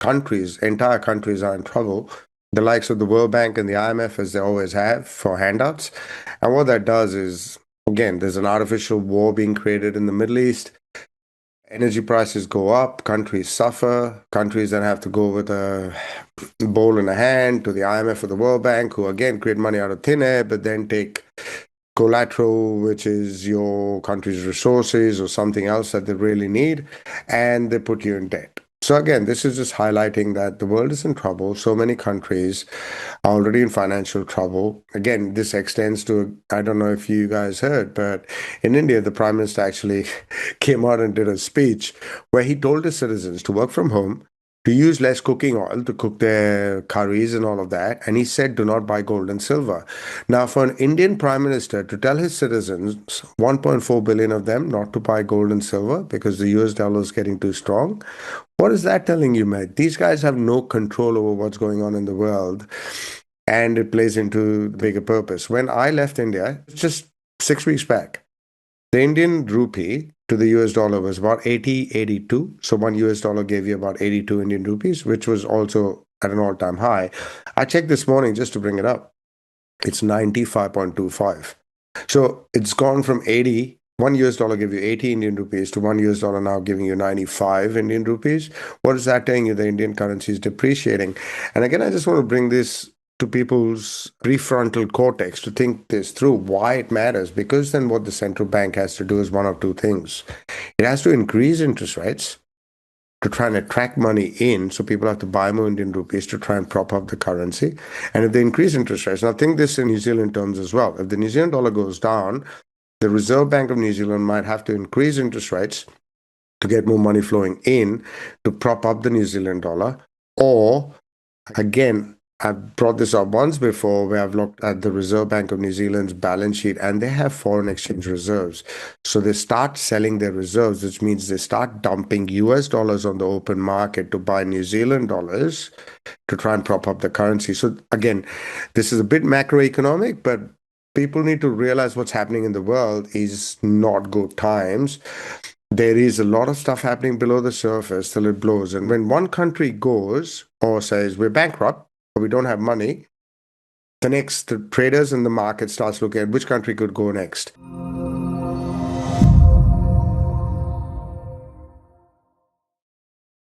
countries, entire countries are in trouble. The likes of the World Bank and the IMF, as they always have, for handouts. And what that does is, again, there's an artificial war being created in the Middle East. Energy prices go up, countries suffer, countries then have to go with a bowl in a hand to the IMF or the World Bank, who again create money out of thin air, but then take collateral, which is your country's resources or something else that they really need, and they put you in debt. So again, this is just highlighting that the world is in trouble. So many countries are already in financial trouble. Again, this extends to, I don't know if you guys heard, but in India, the Prime Minister actually came out and did a speech where he told his citizens to work from home, to use less cooking oil to cook their curries and all of that. And he said, do not buy gold and silver. Now, for an Indian Prime Minister to tell his citizens, 1.4 billion of them, not to buy gold and silver because the US dollar is getting too strong, what is that telling you, mate? These guys have no control over what's going on in the world, and it plays into the bigger purpose. When I left India, just 6 weeks back, the Indian rupee to the US dollar was about 80, 82. So one US dollar gave you about 82 Indian rupees, which was also at an all-time high. I checked this morning just to bring it up. It's 95.25. So it's gone from 80, one US dollar gave you 80 Indian rupees to one US dollar now giving you 95 Indian rupees. What is that telling you? The Indian currency is depreciating. And again, I just want to bring this to people's prefrontal cortex to think this through, why it matters. Because then what the central bank has to do is one of two things. It has to increase interest rates to try and attract money in, so people have to buy more Indian rupees to try and prop up the currency. And if they increase interest rates, now think this in New Zealand terms as well. If the New Zealand dollar goes down, the Reserve Bank of New Zealand might have to increase interest rates to get more money flowing in to prop up the New Zealand dollar. Or, again, I've brought this up once before where I've looked at the Reserve Bank of New Zealand's balance sheet, and they have foreign exchange reserves. So they start selling their reserves, which means they start dumping US dollars on the open market to buy New Zealand dollars to try and prop up the currency. So again, this is a bit macroeconomic, but people need to realize what's happening in the world is not good times. There is a lot of stuff happening below the surface till it blows. And when one country goes or says we're bankrupt or we don't have money, the traders in the market starts looking at which country could go next.